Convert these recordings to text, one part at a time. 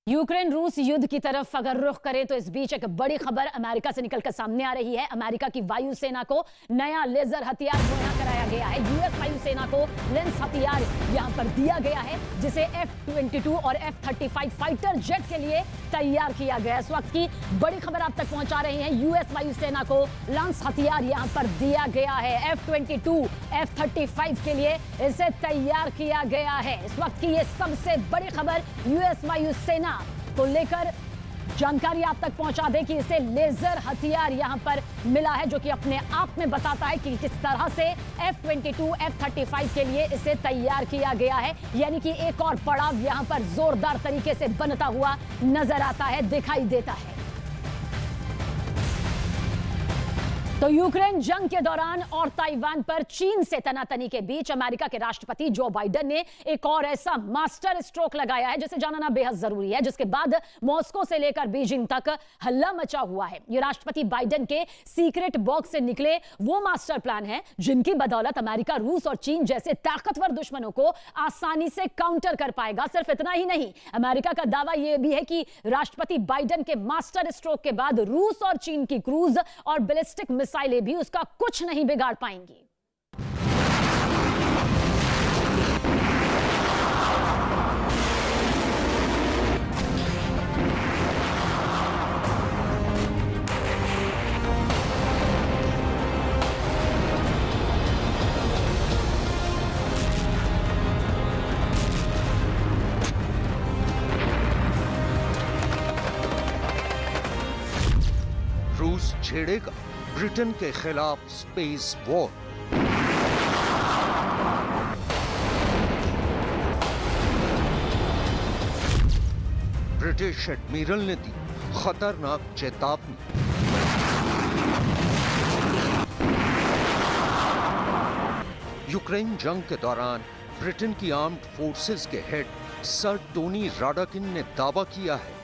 Ukraine रूस युद्ध की तरफ अगर रुख करें तो इस बीच एक बड़ी खबर अमेरिका से निकलकर सामने आ रही है। अमेरिका की वायुसेना को नया लेजर हथियार मुहैया कराया गया है। यूएस वायुसेना को लेंस हथियार यहां पर दिया गया है, जिसे F-22 और F-35 फाइटर जेट के लिए तैयार किया गया है। इस वक्त की बड़ी खबर आप तक पहुंचा रहे हैं। यूएस वायुसेना को लेंस हथियार यहां पर दिया गया है। F-22, F-35 के लिए इसे तैयार किया गया है। इस वक्त की ये सबसे बड़ी खबर यूएस वायुसेना को लेकर जानकारी आप तक पहुंचा दें कि इसे लेजर हथियार यहां पर मिला है, जो कि अपने आप में बताता है कि किस तरह से F-22, F-35 के लिए इसे तैयार किया गया है। यानी कि एक और पड़ाव यहां पर जोरदार तरीके से बनता हुआ नजर आता है, दिखाई देता है। तो यूक्रेन जंग के दौरान और ताइवान पर चीन से तनातनी के बीच अमेरिका के राष्ट्रपति जो बाइडेन ने एक और ऐसा मास्टर स्ट्रोक लगाया है जिसे जानना बेहद जरूरी है, जिसके बाद मॉस्को से लेकर बीजिंग तक हल्ला मचा हुआ है। ये राष्ट्रपति बाइडेन के सीक्रेट बॉक्स से निकले वो मास्टर प्लान है जिनकी बदौलत अमेरिका रूस और चीन जैसे ताकतवर दुश्मनों को आसानी से काउंटर कर पाएगा। सिर्फ इतना ही नहीं, अमेरिका का दावा यह भी है कि राष्ट्रपति बाइडेन के मास्टर स्ट्रोक के बाद रूस और चीन की क्रूज और बैलिस्टिक मिसाइलें भी उसका कुछ नहीं बिगाड़ पाएंगी। रूस छेड़ेगा ब्रिटेन के खिलाफ स्पेस वॉर। ब्रिटिश एडमिरल ने दी खतरनाक चेतावनी। यूक्रेन जंग के दौरान ब्रिटेन की आर्म्ड फोर्सेस के हेड सर टोनी राडाकिन ने दावा किया है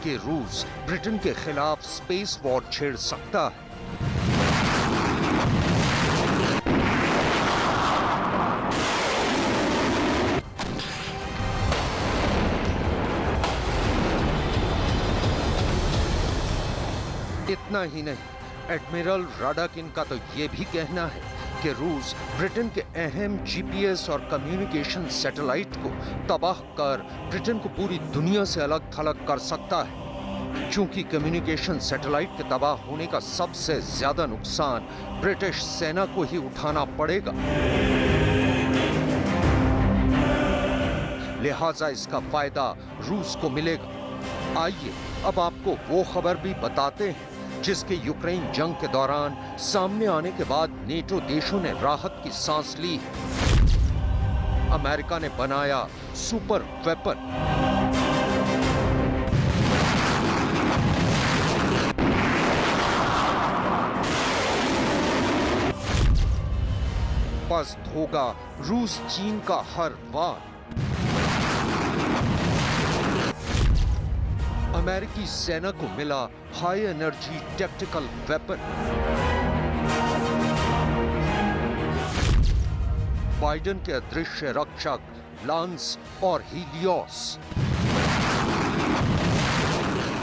कि रूस ब्रिटेन के खिलाफ स्पेस वॉर छेड़ सकता है। इतना ही नहीं, एडमिरल राडाकिन का तो यह भी कहना है कि रूस ब्रिटेन के अहम जीपीएस और कम्युनिकेशन सैटेलाइट को तबाह कर ब्रिटेन को पूरी दुनिया से अलग थलग कर सकता है। चूंकि कम्युनिकेशन सैटेलाइट के तबाह होने का सबसे ज्यादा नुकसान ब्रिटिश सेना को ही उठाना पड़ेगा, लिहाजा इसका फायदा रूस को मिलेगा। आइए अब आपको वो खबर भी बताते हैं जिसके यूक्रेन जंग के दौरान सामने आने के बाद नेटो देशों ने राहत की सांस ली। अमेरिका ने बनाया सुपर वेपन। पस्त होगा रूस चीन का हर वार। अमेरिकी सेना को मिला high energy tactical weapon. Biden के अदृश्य रक्षक लांस और हीलियोस।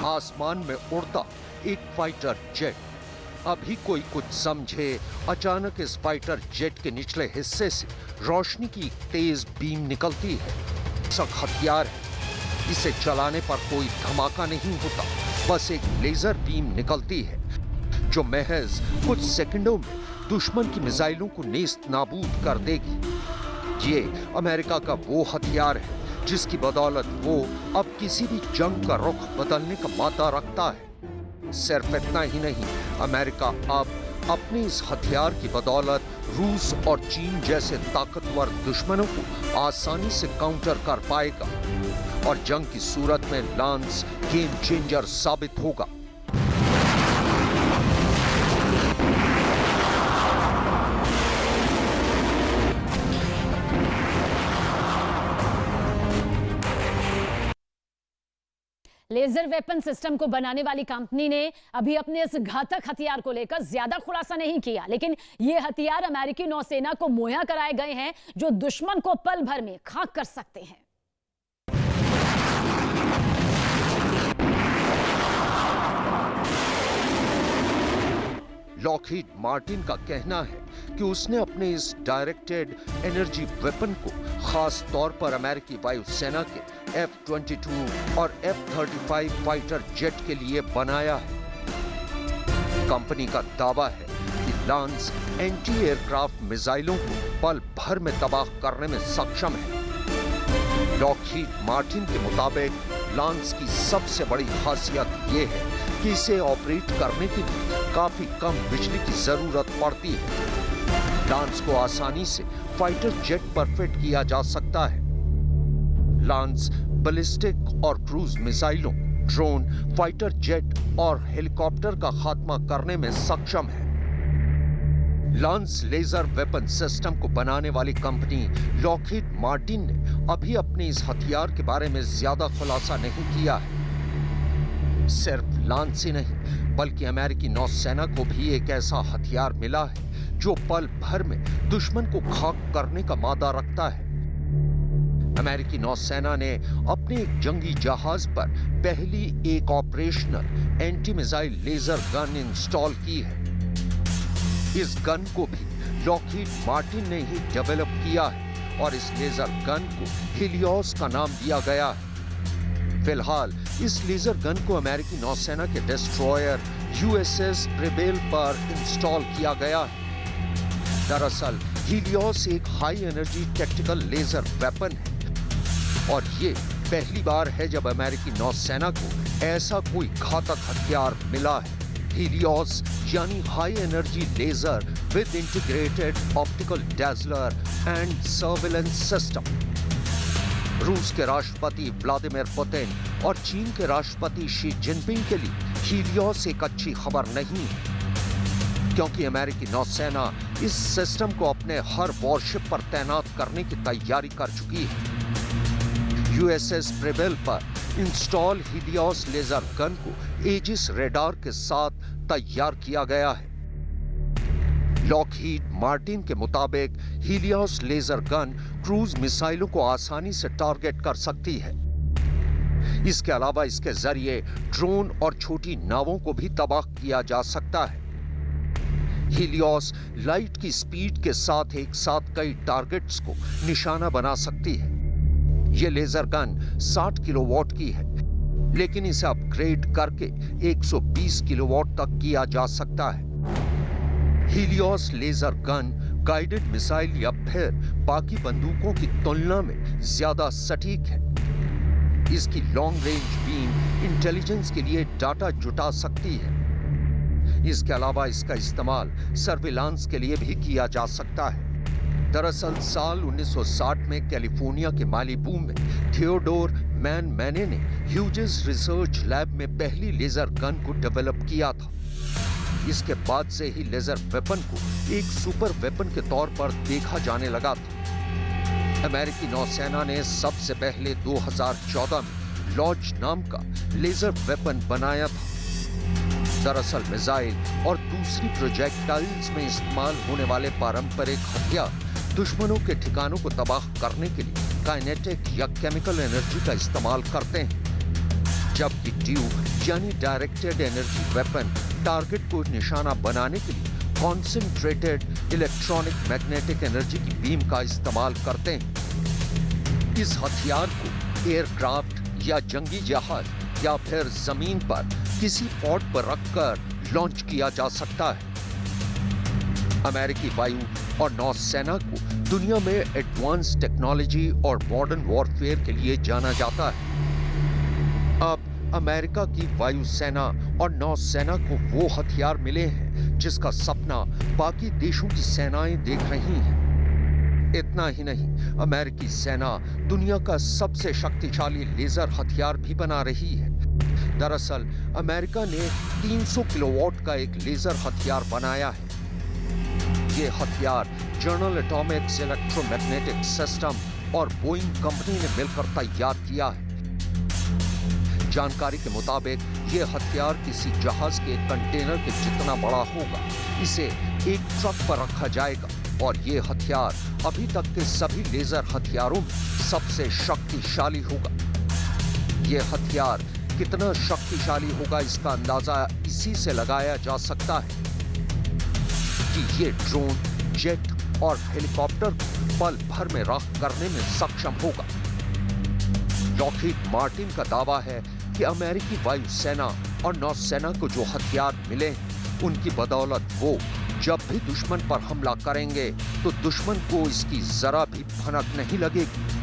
आसमान में उड़ता एक फाइटर जेट। अभी कोई कुछ समझे, अचानक इस फाइटर जेट के निचले हिस्से से रोशनी की तेज बीम निकलती है। सख्त हथियार है, इसे चलाने पर कोई धमाका नहीं होता, बस एक लेजर बीम निकलती है जो महज कुछ सेकंडों में दुश्मन की मिसाइलों को नेस्त नाबूद कर देगी। ये अमेरिका का वो हथियार है जिसकी बदौलत वो अब किसी भी जंग का रुख बदलने का मादा रखता है। सिर्फ इतना ही नहीं, अमेरिका अब अपने इस हथियार की बदौलत रूस और चीन जैसे ताकतवर दुश्मनों को आसानी से काउंटर कर पाएगा और जंग की सूरत में लांस गेम चेंजर साबित होगा। लेजर वेपन सिस्टम को बनाने वाली कंपनी ने अभी अपने इस घातक हथियार को लेकर ज्यादा खुलासा नहीं किया, लेकिन ये हथियार अमेरिकी नौसेना को मुहैया कराए गए हैं जो दुश्मन को पल भर में खाक कर सकते हैं। लॉकहीड मार्टिन का कहना है कि उसने अपने इस डायरेक्टेड एनर्जी वेपन को खास तौर पर अमेरिकी वायुसेना के F-22 और F-35 फाइटर जेट के लिए बनाया है। कंपनी का दावा है कि लांस एंटी एयरक्राफ्ट मिसाइलों को पल भर में तबाह करने में सक्षम है। लॉकहीड मार्टिन के मुताबिक लांस की सबसे बड़ी खासियत यह है कि इसे ऑपरेट करने के लिए काफी कम बिजली की जरूरत पड़ती है। लांस को आसानी से फाइटर जेट पर फिट किया जा सकता है। लांस बैलिस्टिक और क्रूज मिसाइलों, ड्रोन, फाइटर जेट और हेलीकॉप्टर का खात्मा करने में सक्षम है। लांस लेजर वेपन सिस्टम को बनाने वाली कंपनी लॉकहीड मार्टिन ने अभी अपने इस हथियार के बारे में ज्यादा खुलासा नहीं किया है। सिर्फ लांस ही नहीं बल्कि अमेरिकी नौसेना को भी एक ऐसा हथियार मिला है जो पल भर में दुश्मन को खाक करने का मादा रखता है। अमेरिकी नौसेना ने अपने एक जंगी जहाज पर पहली एक operational anti missile laser gun install की है। इस गन को भी लॉकहीड मार्टिन ने ही डेवलप किया है और इस लेजर गन को हीलियोस का नाम दिया गया है। फिलहाल इस लेजर गन को अमेरिकी नौसेना के डिस्ट्रॉयर USS प्रेबेल पर इंस्टॉल किया गया है। दरअसल हीलियोस एक high energy tactical laser weapon है और ये पहली बार है जब अमेरिकी नौसेना को ऐसा कोई घातक हथियार मिला है। हीलियोस यानी high energy laser with integrated optical dazzler and surveillance system. रूस के राष्ट्रपति व्लादिमीर पुतिन और चीन के राष्ट्रपति शी जिनपिंग के लिए हीलियोस एक अच्छी खबर नहीं है, क्योंकि अमेरिकी नौसेना इस सिस्टम को अपने हर वॉरशिप पर तैनात करने की तैयारी कर चुकी है। USS प्रेबेल पर इंस्टॉल हीलियोस लेजर गन को एजिस रेडार के साथ तैयार किया गया है। लॉकहीड मार्टिन के मुताबिक हीलियोस लेजर गन क्रूज मिसाइलों को आसानी से टारगेट कर सकती है। इसके अलावा इसके जरिए ड्रोन और छोटी नावों को भी तबाह किया जा सकता है। हीलियोस लाइट की स्पीड के साथ एक साथ कई टारगेट्स को निशाना बना सकती है। यह लेजर गन 60 किलोवाट की है, लेकिन इसे अपग्रेड करके 120 किलोवाट तक किया जा सकता है। HELIOS laser gun guided missile या फिर बाकी बंदूकों की तुलना में ज्यादा सटीक है। इसकी लॉन्ग रेंज बीम इंटेलिजेंस के लिए डाटा जुटा सकती है। इसके अलावा इसका इस्तेमाल सर्विलांस के लिए भी किया जा सकता है। दरअसल साल 1960 में कैलिफोर्निया के मालिबू में थियोडोर मैने ने ह्यूजेस रिसर्च लैब में पहली लेजर गन को डेवलप किया था। इसके बाद से ही लेजर वेपन को एक सुपर वेपन के तौर पर देखा जाने लगा था। अमेरिकी नौसेना ने सबसे पहले 2014 में लॉन्च नाम का लेजर वेपन बनाया था। दरअसल मिसाइल और दूसरी प्रोजेक्टाइल्स में इस्तेमाल होने वाले पारंपरिक हथियार दुश्मनों के ठिकानों को तबाह करने के लिए काइनेटिक या केमिकल एनर्जी का इस्तेमाल करते हैं, जबकि ट्यूब यानी डायरेक्टेड एनर्जी वेपन टारगेट को निशाना बनाने के लिए कॉन्सेंट्रेटेड इलेक्ट्रॉनिक मैग्नेटिक एनर्जी की बीम का इस्तेमाल करते हैं। इस हथियार को एयरक्राफ्ट या जंगी जहाज या फिर जमीन पर किसी पॉड पर रखकर लॉन्च किया जा सकता है। अमेरिकी वायु और नौसेना को दुनिया में एडवांस टेक्नोलॉजी और मॉडर्न वॉरफेयर के लिए जाना जाता है। अब अमेरिका की वायुसेना और नौसेना को वो हथियार मिले हैं जिसका सपना बाकी देशों की सेनाएं देख रही हैं। इतना ही नहीं, अमेरिकी सेना दुनिया का सबसे शक्तिशाली लेजर हथियार भी बना रही है। दरअसल अमेरिका ने 300 किलोवाट का एक लेजर हथियार बनाया है। ये हथियार जनरल एटॉमिक्स इलेक्ट्रोमैग्नेटिक सिस्टम और बोइंग कंपनी ने मिलकर तैयार किया है। जानकारी के मुताबिक ये हथियार किसी जहाज के कंटेनर के जितना बड़ा होगा। इसे एक ट्रक पर रखा जाएगा और ये हथियार अभी तक के सभी लेजर हथियारों में सबसे शक्तिशाली होगा। ये हथियार कितना शक्तिशाली होगा इसका अंदाजा इसी से लगाया जा सकता है। कि ये ड्रोन, जेट और हेलीकॉप्टर को पल भर में राख करने में सक्षम होगा। लॉकहीड मार्टिन का दावा है कि अमेरिकी वायुसेना और नौसेना को जो हथियार मिले हैं, उनकी बदौलत वो जब भी दुश्मन पर हमला करेंगे तो दुश्मन को इसकी जरा भी भनक नहीं लगेगी।